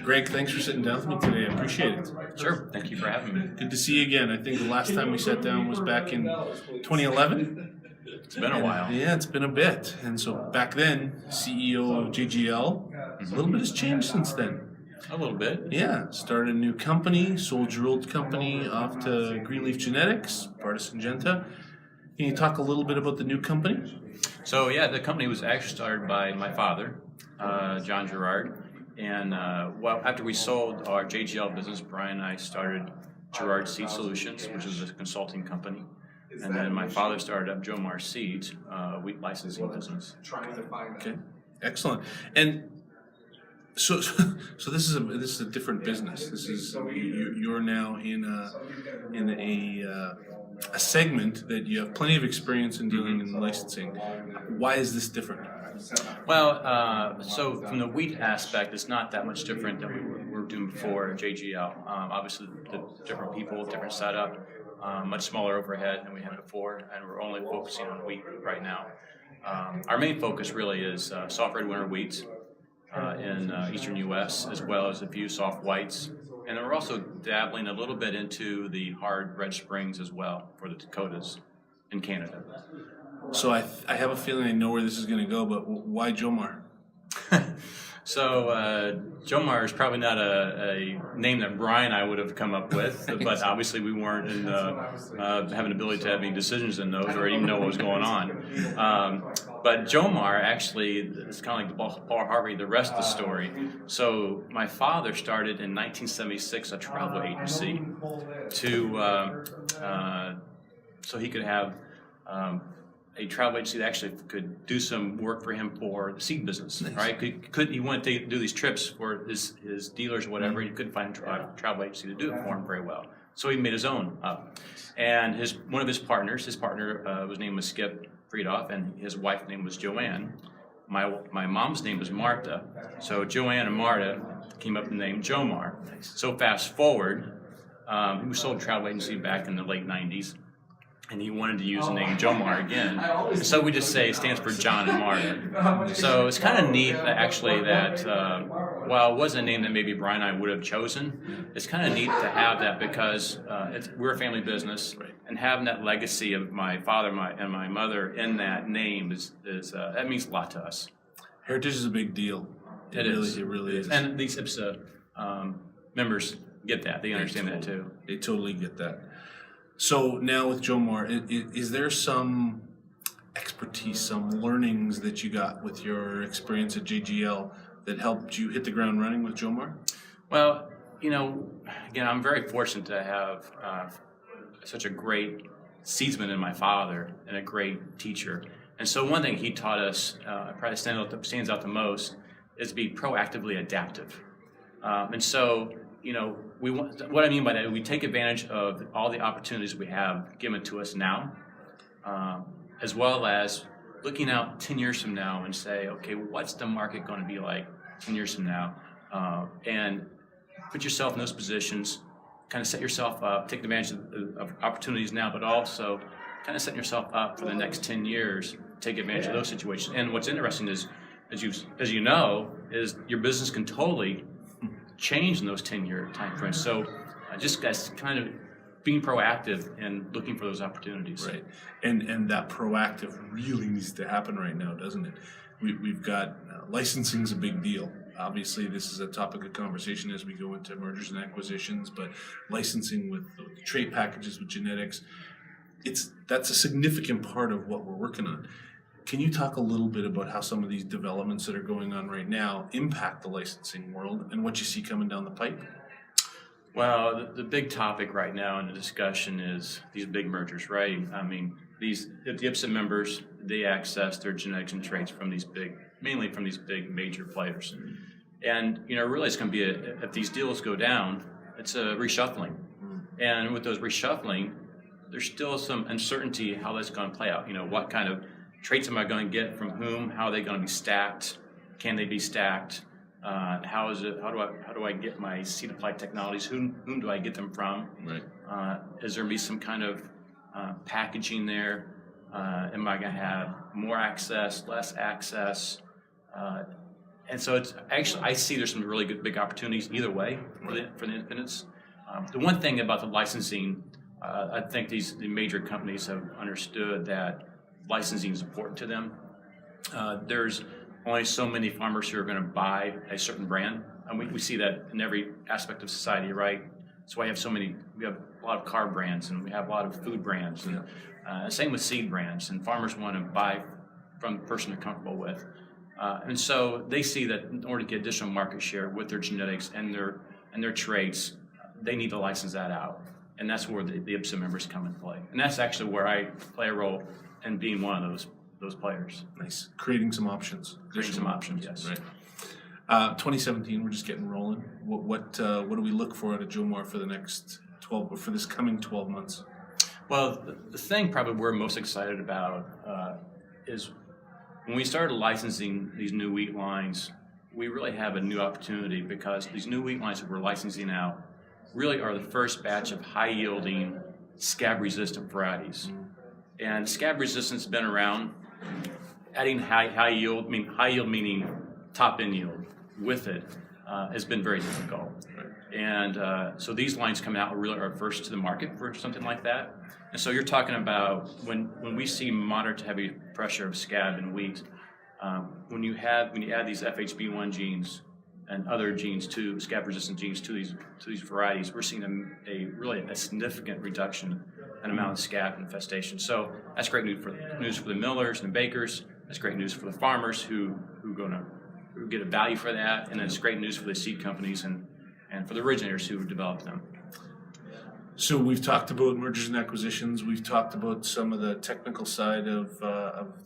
Greg, thanks for sitting down with me today. I appreciate it. Sure. Thank you for having me. Good to see you again. I think the last time we sat down was back in 2011. It's been a while. Yeah, it's been a bit. And so back then, CEO of JGL, a little bit has changed since then. A little bit. Yeah, started a new company, sold your old company off to Greenleaf Genetics, part of Syngenta. Can you talk a little bit about the new company? So yeah, the company was actually started by my father, John Gerard. And well, after we sold our JGL business, Brian and I started Gerard Seed Solutions, which is a consulting company. And then my father started up JoMar Seeds, wheat licensing business. Okay, excellent. And so this is a different business. This is you're now in a segment that you have plenty of experience in dealing in licensing. Why is this different? Well, so from the wheat aspect, it's not that much different than we were doing before JGL. Obviously, the different people, different setup, much smaller overhead than we had before, and we're only focusing on wheat right now. Our main focus really is soft red winter wheats in eastern U.S., as well as a few soft whites. And we're also dabbling a little bit into the hard red springs as well for the Dakotas in Canada. So I have a feeling I know where this is going to go, but why JoMar? So JoMar is probably not a name that Brian and I would have come up with, but obviously we weren't in having the ability to have any decisions in those or even know what was going on. But JoMar actually is kind of like Paul Harvey, the rest of the story. So my father started in 1976 a travel agency so he could have a travel agency that actually could do some work for him for the seed business, right? He wanted to do these trips for his dealers or whatever. He couldn't find a travel agency to do it for him very well. So he made his own up. And one of his partner, his name was Skip Friedoff, and his wife's name was Joanne. My mom's name was Martha. So Joanne and Martha came up with the name JoMar. So fast forward, he sold a travel agency back in the late 90s. And he wanted to use the name JoMar again. So we just say it stands for John and Martha. So it's kind of neat actually that, while it wasn't a name that maybe Brian and I would have chosen, it's kind of neat to have that because we're a family business, and having that legacy of my father and my mother in that name is that means a lot to us. Heritage is a big deal. It really is. And these members get that. They understand that too. They totally get that. So now with JoMar, is there some expertise, some learnings that you got with your experience at JGL that helped you hit the ground running with JoMar? Well, again, I'm very fortunate to have such a great seedsman in my father and a great teacher. And so one thing he taught us, probably stands out the most, is to be proactively adaptive. And so, what I mean by that, we take advantage of all the opportunities we have given to us now, as well as looking out 10 years from now and say, okay, what's the market going to be like 10 years from now? And put yourself in those positions, kind of set yourself up, take advantage of opportunities now, but also kind of setting yourself up for the next 10 years, take advantage of those situations. And what's interesting is, as you know, is your business can totally change in those 10-year time frames. So just guys kind of being proactive and looking for those opportunities. Right. And that proactive really needs to happen right now, doesn't it? We've got licensing is a big deal. Obviously, this is a topic of conversation as we go into mergers and acquisitions, but licensing with the trait packages with genetics, that's a significant part of what we're working on. Can you talk a little bit about how some of these developments that are going on right now impact the licensing world and what you see coming down the pipe? Well, the big topic right now in the discussion is these big mergers, right? I mean, the IPSA members, they access their genetics and traits from mainly from these big major players. And, really it's going to be, if these deals go down, it's a reshuffling. And with those reshuffling, there's still some uncertainty how that's going to play out. What kind of traits am I going to get from whom? How are they going to be stacked? Can they be stacked? How do I get my seed applied technologies? Whom do I get them from? Right. Is there going to be some kind of packaging there? Am I going to have more access, less access? And so it's actually, I see there's some really good big opportunities either way for the independents. The one thing about the licensing, I think the major companies have understood that licensing is important to them. There's only so many farmers who are going to buy a certain brand, and we see that in every aspect of society, right? That's why we have a lot of car brands, and we have a lot of food brands, and same with seed brands, and farmers want to buy from the person they're comfortable with. And so they see that in order to get additional market share with their genetics and their traits, they need to license that out. And that's where the IPSA members come into play. And that's actually where I play a role in being one of those players. Nice. Creating some options. Creating some options, yes. Right. 2017, we're just getting rolling. What do we look for at a JoMar for the next 12, or for this coming 12 months? Well, the thing probably we're most excited about is when we started licensing these new wheat lines, we really have a new opportunity because these new wheat lines that we're licensing out really are the first batch of high-yielding, scab-resistant varieties. And scab resistance has been around. Adding high yield meaning top-end yield with it has been very difficult. And so these lines coming out really are first to the market for something like that. And so you're talking about when we see moderate to heavy pressure of scab in wheat, when you add these FHB1 genes and other genes to scab-resistant genes to these varieties, we're seeing a significant reduction in amount of scab infestation. So that's great news for the millers and bakers. That's great news for the farmers who get a value for that, and it's great news for the seed companies and for the originators who developed them. So we've talked about mergers and acquisitions. We've talked about some of the technical side of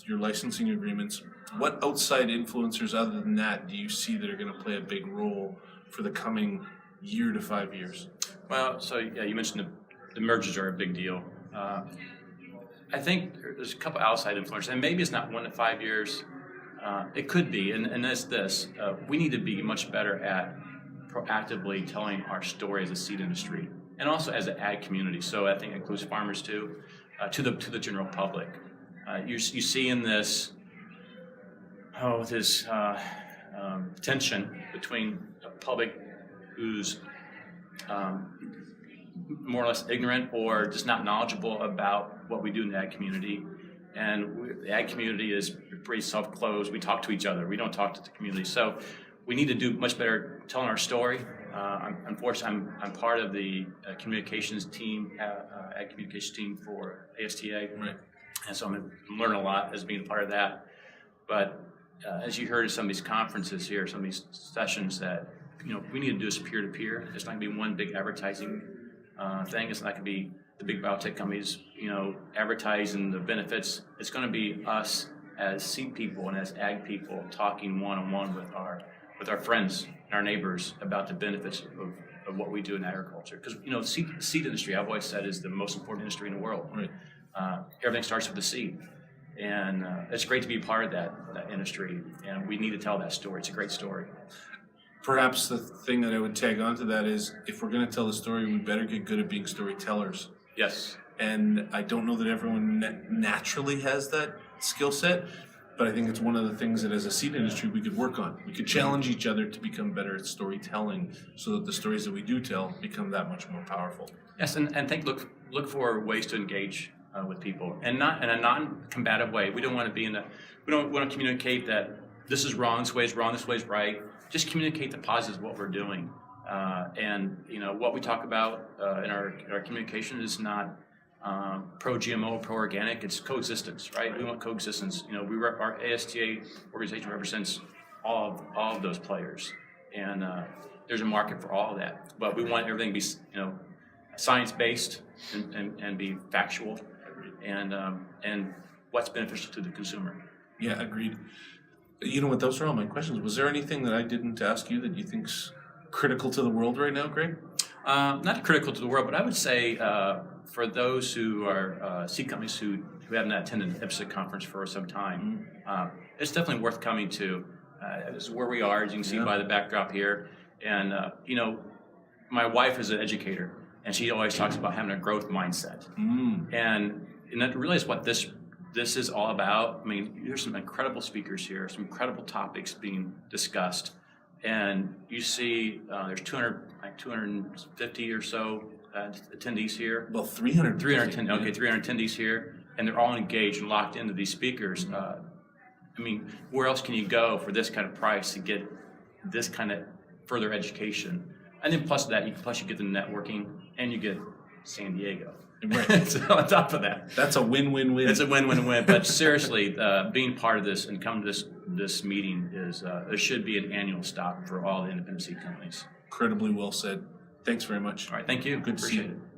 your licensing agreements. What outside influencers other than that do you see that are going to play a big role for the coming year to 5 years? Well, so yeah, you mentioned the mergers are a big deal. I think there's a couple outside influencers, and maybe it's not 1 to 5 years. It could be, and that's this. We need to be much better at proactively telling our story as a seed industry, and also as an ag community. So I think it includes farmers too, to the general public. You see in this tension between a public who's more or less ignorant or just not knowledgeable about what we do in the ag community. And the ag community is pretty self-closed. We talk to each other. We don't talk to the community. So we need to do much better telling our story. Unfortunately, I'm part of the communications team, ag communications team for ASTA. Right. And so I'm learning a lot as being a part of that. But as you heard at some of these conferences here, some of these sessions, that we need to do this peer-to-peer. It's not going to be one big advertising thing. It's not going to be the big biotech companies, advertising the benefits. It's going to be us as seed people and as ag people talking one-on-one with our friends and our neighbors about the benefits of what we do in agriculture. Because seed industry, I've always said, is the most important industry in the world. Right. Everything starts with the seed, and it's great to be a part of that industry. And we need to tell that story. It's a great story. Perhaps the thing that I would tag onto that is, if we're going to tell the story, we better get good at being storytellers. Yes. And I don't know that everyone naturally has that skill set, but I think it's one of the things that as a seed industry we could work on. We could challenge each other to become better at storytelling so that the stories that we do tell become that much more powerful. Yes, and look for ways to engage with people, and not in a non-combative way. We don't want to we don't want to communicate that this is wrong, this way is wrong, this way is right. Just communicate the positives of what we're doing. And what we talk about in our communication is not pro-GMO, pro-organic. It's coexistence, right? We want coexistence. Our ASTA organization represents all of those players, and there's a market for all of that. But we want everything to be science-based and be factual, and what's beneficial to the consumer. Yeah, agreed. You know what? Those are all my questions. Was there anything that I didn't ask you that you think's critical to the world right now, Greg? Not critical to the world, but I would say for those who are seed companies who have not attended the IPSA conference for some time, it's definitely worth coming to. This is where we are, as you can see by the backdrop here. And, my wife is an educator, and she always talks about having a growth mindset. And that really is what this this is all about. I mean, there's some incredible speakers here, some incredible topics being discussed, and you see there's 250 or so attendees here. Well, 300. 310. Okay, 300 attendees here, and they're all engaged and locked into these speakers. I mean, where else can you go for this kind of price to get this kind of further education? And then plus that, you get the networking, and you get San Diego. Right. So on top of that, That's a win-win-win. it's a win-win-win. But seriously, being part of this and coming to this meeting is there should be an annual stop for all the independent seed companies. Incredibly well said. Thanks very much. All right, thank you. Good to see Appreciate you. it.